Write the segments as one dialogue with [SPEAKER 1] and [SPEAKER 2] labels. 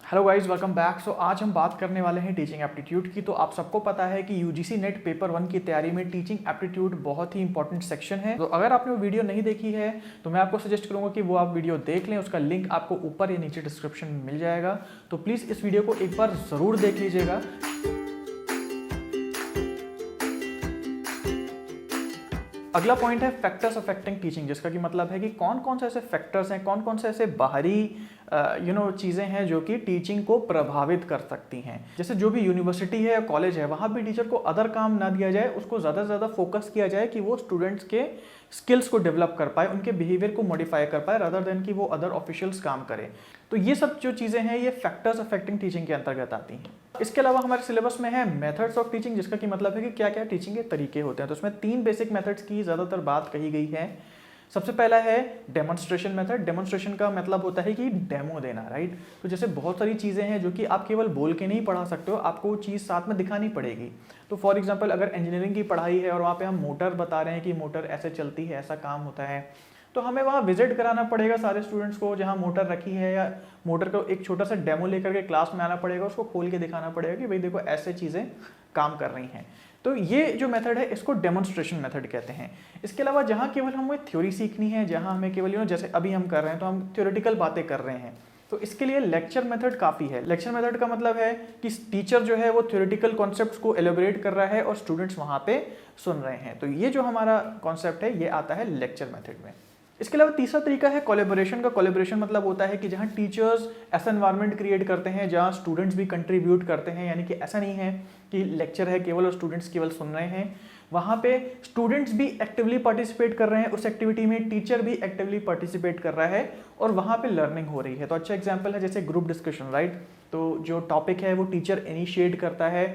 [SPEAKER 1] Hello guys, welcome back. So आज हम बात करने वाले हैं टीचिंग एप्टीट्यूड की। तो आप सबको पता है कि यूजीसी नेट पेपर 1 की तैयारी में टीचिंग एप्टीट्यूड बहुत ही इंपॉर्टेंट सेक्शन है। तो अगर आपने वो वीडियो नहीं देखी है तो मैं आपको सजेस्ट करूंगा कि वो आप वीडियो देख लें। उसका लिंक आपको ऊपर या नीचे डिस्क्रिप्शन में मिल जाएगा। तो प्लीज़ इस वीडियो को एक बार ज़रूर देख लीजिएगा। अगला पॉइंट है फैक्टर्स अफेक्टिंग टीचिंग, जिसका कि मतलब है कि कौन कौन से ऐसे फैक्टर्स हैं, कौन कौन से ऐसे बाहरी चीज़ें हैं जो कि टीचिंग को प्रभावित कर सकती हैं। जैसे जो भी यूनिवर्सिटी है या कॉलेज है, वहाँ भी टीचर को अदर काम ना दिया जाए, उसको ज़्यादा से ज़्यादा फोकस किया जाए कि वो स्टूडेंट्स के स्किल्स को डेवलप कर पाए, उनके बिहेवियर को मॉडिफाई कर पाए, रादर देन कि वो अदर ऑफिशियल्स काम करें। तो ये सब जो चीज़ें हैं ये फैक्टर्स अफेक्टिंग टीचिंग के अंतर्गत आती हैं। इसके अलावा हमारे सिलेबस में है मेथड्स ऑफ टीचिंग, जिसका कि मतलब है कि क्या क्या टीचिंग के तरीके होते हैं। तो उसमें 3 बेसिक मेथड्स की ज़्यादातर बात कही गई है। सबसे पहला है डेमोन्स्ट्रेशन मेथड। डेमोन्स्ट्रेशन का मतलब होता है कि डेमो देना, राइट। तो जैसे बहुत सारी चीज़ें हैं जो कि आप केवल बोल के नहीं पढ़ा सकते हो, आपको वो चीज़ साथ में दिखानी पड़ेगी। तो फॉर एग्जांपल अगर इंजीनियरिंग की पढ़ाई है और वहाँ पे हम मोटर बता रहे हैं कि मोटर ऐसे चलती है, ऐसा काम होता है, तो हमें वहाँ विजिट कराना पड़ेगा सारे स्टूडेंट्स को जहाँ मोटर रखी है, या मोटर को एक छोटा सा डेमो लेकर के क्लास में आना पड़ेगा, उसको खोल के दिखाना पड़ेगा कि भाई देखो ऐसे चीज़ें काम कर रही हैं। तो ये जो मेथड है इसको डेमोन्स्ट्रेशन मेथड कहते हैं। इसके अलावा जहाँ केवल हमें थ्योरी सीखनी है, जहाँ हमें केवल जैसे अभी हम कर रहे हैं तो हम थ्योरेटिकल बातें कर रहे हैं, तो इसके लिए लेक्चर मेथड काफ़ी है। लेक्चर मेथड का मतलब है कि टीचर जो है वो थ्योरेटिकल कॉन्सेप्ट्स को एलोबरेट कर रहा है और स्टूडेंट्स वहाँ पे सुन रहे हैं। तो ये जो हमारा कॉन्सेप्ट है ये आता है लेक्चर मेथड में। इसके अलावा तीसरा तरीका है कोलैबोरेशन का। कोलैबोरेशन मतलब होता है कि जहाँ टीचर्स ऐसा एनवायरनमेंट क्रिएट करते हैं जहाँ स्टूडेंट्स भी कंट्रीब्यूट करते हैं, यानी कि ऐसा नहीं है कि लेक्चर है केवल और स्टूडेंट्स केवल सुन रहे हैं। वहाँ पे स्टूडेंट्स भी एक्टिवली पार्टिसिपेट कर रहे हैं उस एक्टिविटी में, टीचर भी एक्टिवली पार्टिसिपेट कर रहा है और वहाँ पे लर्निंग हो रही है। तो अच्छा एग्जाम्पल है जैसे ग्रुप डिस्कशन, राइट। तो जो टॉपिक है वो टीचर इनिशिएट करता है,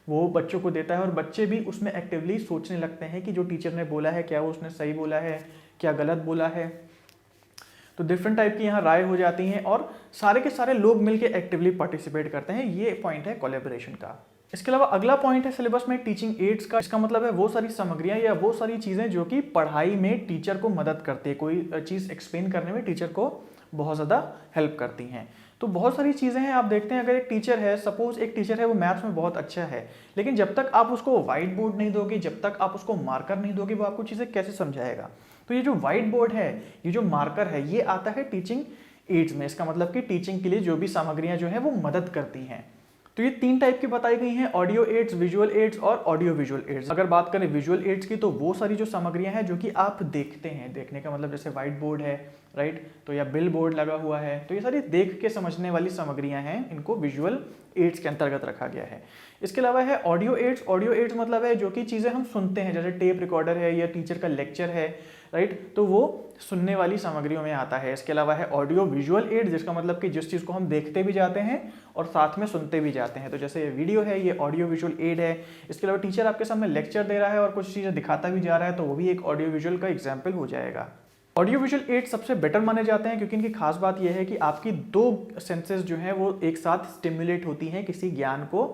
[SPEAKER 1] वो बच्चों को देता है और बच्चे भी उसमें एक्टिवली सोचने लगते हैं कि जो टीचर ने बोला है क्या वो उसने सही बोला है, क्या गलत बोला है। तो डिफरेंट टाइप की यहाँ राय हो जाती हैं और सारे के सारे लोग मिलकर एक्टिवली पार्टिसिपेट करते हैं। ये पॉइंट है कोलैबोरेशन का। इसके अलावा अगला पॉइंट है सिलेबस में टीचिंग एड्स का। इसका मतलब है वो सारी सामग्रियां या वो सारी चीज़ें जो कि पढ़ाई में टीचर को मदद करती है, कोई चीज़ एक्सप्लेन करने में टीचर को बहुत ज़्यादा हेल्प करती हैं। तो बहुत सारी चीज़ें हैं। आप देखते हैं अगर एक टीचर है, सपोज एक टीचर है वो मैथ्स में बहुत अच्छा है, लेकिन जब तक आप उसको व्हाइट बोर्ड नहीं दोगे, जब तक आप उसको मार्कर नहीं दोगे, वो आपको चीज़ें कैसे समझाएगा। तो ये जो व्हाइट बोर्ड है, ये जो मार्कर है, ये आता है टीचिंग एड्स में। इसका मतलब कि टीचिंग के लिए जो भी सामग्रियां जो है वो मदद करती हैं। तो ये 3 टाइप की बताई गई हैं, ऑडियो एड्स, विजुअल एड्स और ऑडियो विजुअल एड्स। अगर बात करें विजुअल एड्स की तो वो सारी जो सामग्रियां हैं जो कि आप देखते हैं, देखने का मतलब जैसे व्हाइट बोर्ड है, राइट, तो या बिल बोर्ड लगा हुआ है, तो ये सारी देख के समझने वाली सामग्रियां हैं, इनको विजुअल एड्स के अंतर्गत रखा गया है। इसके अलावा है ऑडियो एड्स। ऑडियो एड्स मतलब है जो कि चीज़ें हम सुनते हैं, जैसे टेप रिकॉर्डर है या टीचर का लेक्चर है, राइट, तो वो सुनने वाली सामग्रियों में आता है। इसके अलावा है ऑडियो विजुअल एड, जिसका मतलब कि जिस चीज़ को हम देखते भी जाते हैं और साथ में सुनते भी जाते हैं। तो जैसे वीडियो है, ये ऑडियो विजुअल एड है। इसके अलावा टीचर आपके सामने लेक्चर दे रहा है और कुछ चीज़ें दिखाता भी जा रहा है, तो वो भी एक ऑडियो विजुअल का एग्जाम्पल हो जाएगा। ऑडियो विजुअल एड सबसे बेटर माने जाते हैं क्योंकि इनकी खास बात यह है कि आपकी 2 सेंसेस जो हैं वो एक साथ स्टिमुलेट होती हैं किसी ज्ञान को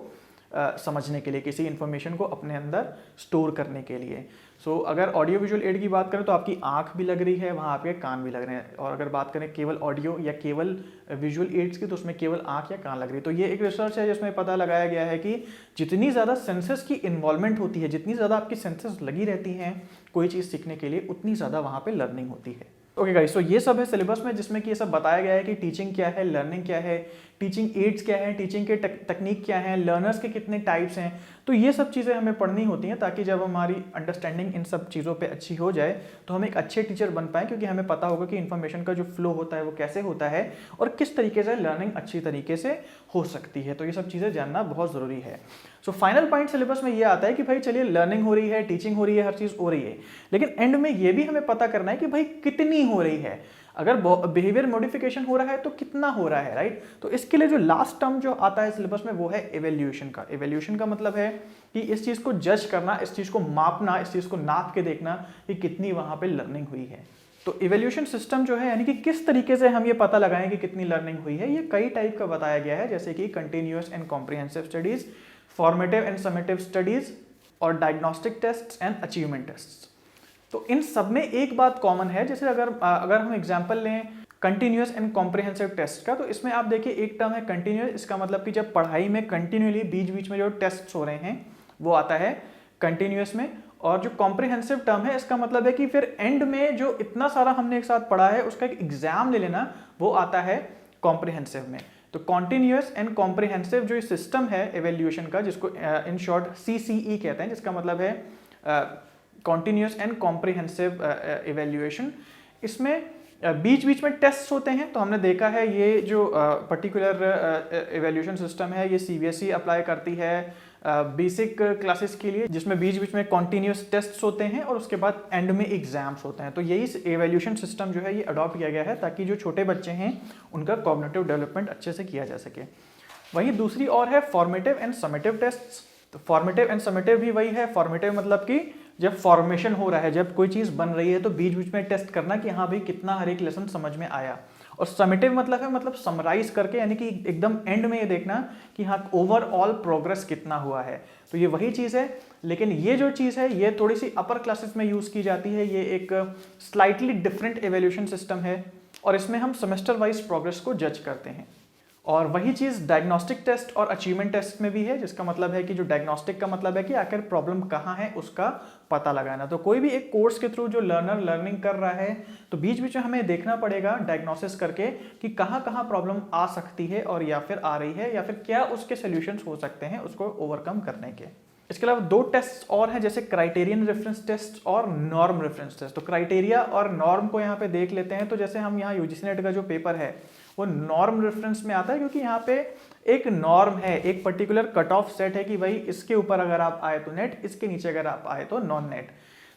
[SPEAKER 1] समझने के लिए, किसी इन्फॉर्मेशन को अपने अंदर स्टोर करने के लिए। सो अगर ऑडियो विजुअल एड की बात करें तो आपकी आंख भी लग रही है, वहाँ आपके कान भी लग रहे हैं। और अगर बात करें केवल ऑडियो या केवल विजुअल एड्स की तो उसमें केवल आंख या कान लग रही है। तो ये एक रिसर्च है जिसमें पता लगाया गया है कि जितनी ज़्यादा सेंसेस की इन्वॉल्वमेंट होती है, जितनी ज़्यादा आपकी सेंसेस लगी रहती हैं कोई चीज़ सीखने के लिए, उतनी ज़्यादा वहाँ पर लर्निंग होती है। ओके गाइस, सो ये सब है सिलेबस में जिसमें कि ये सब बताया गया है कि टीचिंग क्या है, लर्निंग क्या है, टीचिंग एड्स क्या है, टीचिंग के तकनीक क्या है, लर्नर्स के कितने टाइप्स हैं। तो ये सब चीज़ें हमें पढ़नी होती हैं ताकि जब हमारी अंडरस्टैंडिंग इन सब चीज़ों पे अच्छी हो जाए तो हम एक अच्छे टीचर बन पाएँ, क्योंकि हमें पता होगा कि इन्फॉर्मेशन का जो फ्लो होता है वो कैसे होता है और किस तरीके से लर्निंग अच्छी तरीके से हो सकती है। तो ये सब चीज़ें जानना बहुत ज़रूरी है। सो फाइनल पॉइंट सिलेबस में ये आता है कि भाई चलिए लर्निंग हो रही है, टीचिंग हो रही है, हर चीज़ हो रही है, लेकिन एंड में ये भी हमें पता करना है कि भाई कितनी हो रही है। अगर बिहेवियर मॉडिफिकेशन हो रहा है तो कितना हो रहा है, राइट। तो इसके लिए जो लास्ट टर्म जो आता है सिलेबस में वो है इवैल्यूएशन का। इवैल्यूएशन का मतलब है कि इस चीज़ को जज करना, इस चीज़ को मापना, इस चीज़ को नाप के देखना कि कितनी वहाँ पे लर्निंग हुई है। तो इवैल्यूएशन सिस्टम जो है, यानी कि किस तरीके से हम ये पता लगाएं कि कितनी लर्निंग हुई है, ये कई टाइप का बताया गया है, जैसे कि continuous and comprehensive studies, formative and summative studies और diagnostic test and achievement test. तो इन सब में एक बात कॉमन है, जैसे अगर हम एग्जाम्पल लें कंटिन्यूअस एंड कॉम्प्रिहेंसिव टेस्ट का। तो इसमें आप देखिए एक टर्म है कंटिन्यूअस, इसका मतलब कि जब पढ़ाई में कंटिन्यूअली बीच बीच में जो टेस्ट हो रहे हैं वो आता है कंटिन्यूअस में। और जो कॉम्प्रिहेंसिव टर्म है इसका मतलब है कि फिर एंड में जो इतना सारा हमने एक साथ पढ़ा है उसका एक एग्जाम ले लेना, वो आता है कॉम्प्रिहेंसिव में। तो कॉन्टिन्यूअस एंड कॉम्प्रिहेंसिव जो सिस्टम है एवेल्यूएशन का, जिसको इन शॉर्ट CCE कहते हैं, जिसका मतलब है कॉन्टिन्यूअस एंड कॉम्प्रिहेंसिव एवेल्यूएशन, इसमें बीच बीच में टेस्ट होते हैं। तो हमने देखा है ये जो पर्टिकुलर एवेल्यूएशन सिस्टम है ये CBSE अप्लाई करती है बेसिक क्लासेस के लिए, जिसमें बीच बीच में कॉन्टिन्यूअस टेस्ट्स होते हैं और उसके बाद एंड में एग्जाम्स होते हैं। तो यही एवेल्यूएशन सिस्टम जो है ये अडॉप्ट किया गया है ताकि जो छोटे बच्चे हैं उनका कॉग्निटिव डेवलपमेंट अच्छे से किया जा सके। वहीं दूसरी और है फॉर्मेटिव एंड समेटिव टेस्ट्स। तो फॉर्मेटिव एंड समेटिव भी वही है। फॉर्मेटिव मतलब कि जब फॉर्मेशन हो रहा है, जब कोई चीज़ बन रही है तो बीच बीच में टेस्ट करना कि हाँ भाई कितना हर एक लेसन समझ में आया। और समेटिव मतलब है मतलब समराइज करके, यानी कि एकदम एंड में ये देखना कि हाँ ओवरऑल प्रोग्रेस कितना हुआ है। तो ये वही चीज़ है, लेकिन ये जो चीज़ है ये थोड़ी सी अपर क्लासेस में यूज़ की जाती है। ये एक स्लाइटली डिफरेंट एवेल्यूएशन सिस्टम है और इसमें हम सेमेस्टर वाइज प्रोग्रेस को जज करते हैं। और वही चीज़ डायग्नोस्टिक टेस्ट और अचीवमेंट टेस्ट में भी है, जिसका मतलब है कि जो डायग्नोस्टिक का मतलब है कि आखिर प्रॉब्लम कहाँ है उसका पता लगाना। तो कोई भी एक कोर्स के थ्रू जो लर्नर लर्निंग कर रहा है तो बीच बीच में हमें देखना पड़ेगा डायग्नोसिस करके कि कहाँ कहाँ प्रॉब्लम आ सकती है और या फिर आ रही है, या फिर क्या उसके सोल्यूशंस हो सकते हैं उसको ओवरकम करने के। इसके अलावा दो टेस्ट और हैं, जैसे क्राइटेरियन रेफरेंस टेस्ट और नॉर्म रेफरेंस टेस्ट। तो क्राइटेरिया और नॉर्म को यहाँ पे देख लेते हैं। तो जैसे हम यहाँ UGC नेट का जो पेपर है वो नॉर्म रेफरेंस में आता है, क्योंकि यहाँ पे एक नॉर्म है, एक पर्टिकुलर कट ऑफ सेट है कि भाई इसके ऊपर अगर आप आए तो नेट, इसके नीचे अगर आप आए तो नॉन नेट।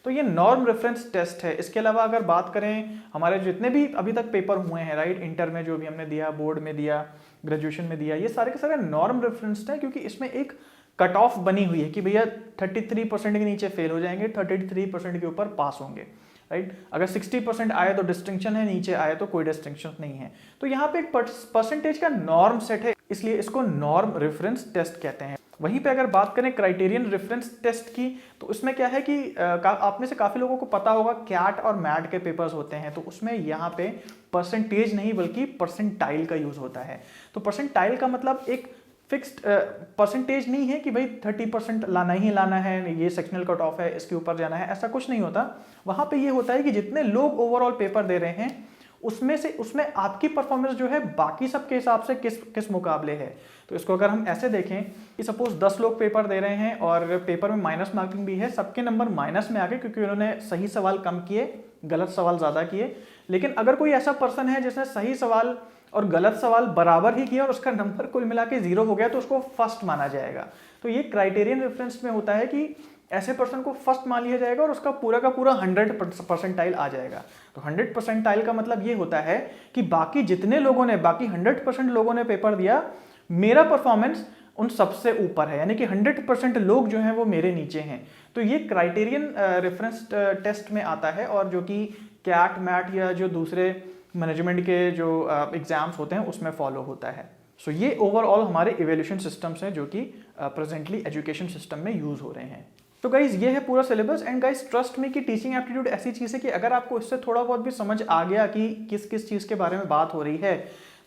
[SPEAKER 1] तो ये नॉर्म रेफरेंस टेस्ट है। इसके अलावा अगर बात करें हमारे जितने भी अभी तक पेपर हुए हैं, राइट, इंटर में जो भी हमने दिया, बोर्ड में दिया, ग्रेजुएशन में दिया, ये सारे के सारे नॉर्म रेफरेंस है, क्योंकि इसमें एक कट ऑफ बनी हुई है कि भैया 33% के नीचे फेल हो जाएंगे, 33% के ऊपर पास होंगे, राइट। अगर 60% आए तो डिस्टिंक्शन है, नीचे आए तो कोई डिस्टिंक्शन नहीं है। तो यहाँ पे एक परसेंटेज का नॉर्म सेट है, इसलिए इसको नॉर्म रेफरेंस टेस्ट कहते हैं। वहीं पे अगर बात करें क्राइटेरियन रेफरेंस टेस्ट की, तो उसमें क्या है कि आप में से काफी लोगों को पता होगा कैट और मैट के पेपर्स होते हैं, तो उसमें यहाँ पे परसेंटेज नहीं बल्कि परसेंटाइल का यूज होता है। तो परसेंटाइल का मतलब एक फिक्स्ड परसेंटेज नहीं है कि भाई 30% लाना ही लाना है, ये सेक्शनल कट ऑफ है, इसके ऊपर जाना है, ऐसा कुछ नहीं होता। वहां पे ये होता है कि जितने लोग ओवरऑल पेपर दे रहे हैं उसमें आपकी परफॉर्मेंस जो है बाकी सबके हिसाब से किस मुकाबले है। तो इसको अगर हम ऐसे देखें कि सपोज 10 लोग पेपर दे रहे हैं और पेपर में माइनस मार्किंग भी है, सबके नंबर माइनस में आ गए क्योंकि उन्होंने सही सवाल कम किए, गलत सवाल ज्यादा किए। लेकिन अगर कोई ऐसा पर्सन है जिसने सही सवाल और गलत सवाल बराबर ही किया और उसका नंबर कुल मिला के 0 हो गया, तो उसको फर्स्ट माना जाएगा। तो ये क्राइटेरियन रेफरेंस में होता है कि ऐसे पर्सन को फर्स्ट मान लिया जाएगा और उसका पूरा का पूरा 100% आ जाएगा। तो 100% का मतलब ये होता है कि बाकी जितने लोगों ने, बाकी 100% लोगों ने पेपर दिया, मेरा परफॉर्मेंस उन सबसे ऊपर है, यानी कि 100% लोग जो हैं वो मेरे नीचे हैं। तो ये क्राइटेरियन रेफरेंस टेस्ट में आता है, और जो कि कैट मैट या जो दूसरे मैनेजमेंट के जो एग्जाम्स होते हैं उसमें फॉलो होता है। सो ये ओवरऑल हमारे इवैल्यूएशन सिस्टम्स हैं जो कि प्रेजेंटली एजुकेशन सिस्टम में यूज हो रहे हैं। तो गाइज ये है पूरा syllabus. And guys trust me कि टीचिंग एप्टीट्यूड ऐसी चीज़ है कि अगर आपको इससे थोड़ा बहुत भी समझ आ गया कि किस किस चीज़ के बारे में बात हो रही है,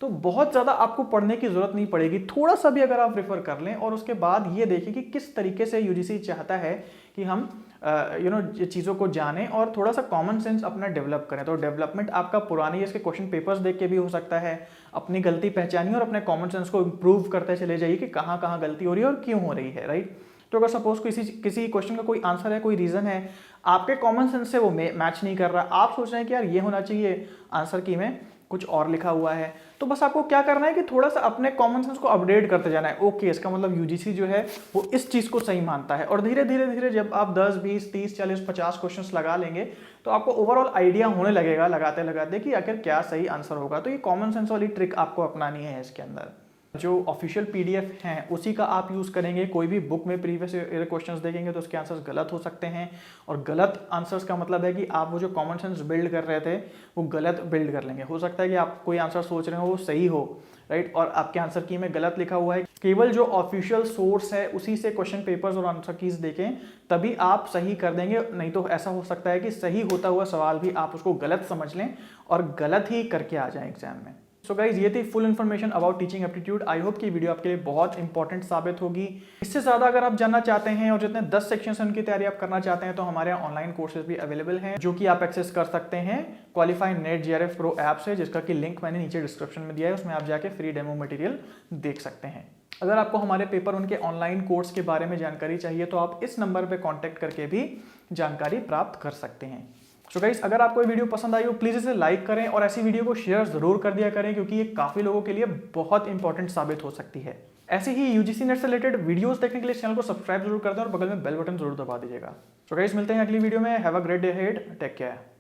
[SPEAKER 1] तो बहुत ज़्यादा आपको पढ़ने की ज़रूरत नहीं पड़ेगी। थोड़ा सा भी अगर आप रेफर कर लें और उसके बाद ये देखें कि किस तरीके से यूजीसी चाहता है कि हम ये चीज़ों को जानें और थोड़ा सा कॉमन सेंस अपना डेवलप करें। तो डेवलपमेंट आपका पुरानी इसके क्वेश्चन पेपर्स देख के भी हो सकता है। अपनी गलती पहचानिए और अपने कॉमन सेंस को इम्प्रूव करते चले जाइए कि कहाँ कहाँ गलती हो रही है और क्यों हो रही है, राइट। तो अगर सपोज किसी क्वेश्चन का कोई आंसर है, कोई रीज़न है, आपके कॉमन सेंस से वो मैच नहीं कर रहा, आप सोच रहे हैं कि यार ये होना चाहिए आंसर की में कुछ और लिखा हुआ है, तो बस आपको क्या करना है कि थोड़ा सा अपने कॉमन सेंस को अपडेट करते जाना है। ओके, इसका मतलब यूजीसी जो है वो इस चीज़ को सही मानता है। और धीरे धीरे धीरे जब आप 10, 20, 30, 40, 50 क्वेश्चंस लगा लेंगे तो आपको ओवरऑल आइडिया होने लगेगा लगाते लगाते कि आखिर क्या सही आंसर होगा। तो ये कॉमन सेंस वाली ट्रिक आपको अपनानी है इसके अंदर। जो ऑफिशियल पीडीएफ हैं उसी का आप यूज़ करेंगे। कोई भी बुक में प्रीवियस ईयर क्वेश्चंस देखेंगे तो उसके आंसर्स गलत हो सकते हैं, और गलत आंसर्स का मतलब है कि आप वो जो कॉमन सेंस बिल्ड कर रहे थे वो गलत बिल्ड कर लेंगे। हो सकता है कि आप कोई आंसर सोच रहे हो वो सही हो, राइट, और आपके आंसर की में गलत लिखा हुआ है, केवल जो ऑफिशियल सोर्स है उसी से क्वेश्चन पेपर्स और आंसर कीज देखें, तभी आप सही कर देंगे। नहीं तो ऐसा हो सकता है कि सही होता हुआ सवाल भी आप उसको गलत समझ लें और गलत ही करके आ जाएं एग्जाम में। सो गाइज, ये थी full information about teaching aptitude. I hope कि वीडियो आपके लिए बहुत इंपॉर्टेंट साबित होगी। इससे ज़्यादा अगर आप जानना चाहते हैं और जितने 10 सेक्शन हैं उनकी तैयारी आप करना चाहते हैं, तो हमारे यहाँ ऑनलाइन कोर्सेज भी अवेलेबल हैं जो कि आप एक्सेस कर सकते हैं qualify net GRF pro app से, जिसका कि लिंक मैंने नीचे डिस्क्रिप्शन में दिया है। उसमें आप जाके फ्री डेमो मटेरियल देख सकते हैं। अगर आपको हमारे पेपर उनके ऑनलाइन कोर्स के बारे में जानकारी चाहिए तो आप इस नंबर पर कॉन्टैक्ट करके भी जानकारी प्राप्त कर सकते हैं। सो गाइस, अगर आपको ये वीडियो पसंद आई हो प्लीज़ इसे लाइक करें और ऐसी वीडियो को शेयर ज़रूर कर दिया करें, क्योंकि ये काफ़ी लोगों के लिए बहुत इंपॉर्टेंट साबित हो सकती है। ऐसे ही UGC नेट से रिलेटेड वीडियोस देखने के लिए चैनल को सब्सक्राइब जरूर कर दें और बगल में बेल बटन जरूर दबा दीजिएगा। सो गाइस, मिलते हैं अगली वीडियो में। Have a great day ahead, take care.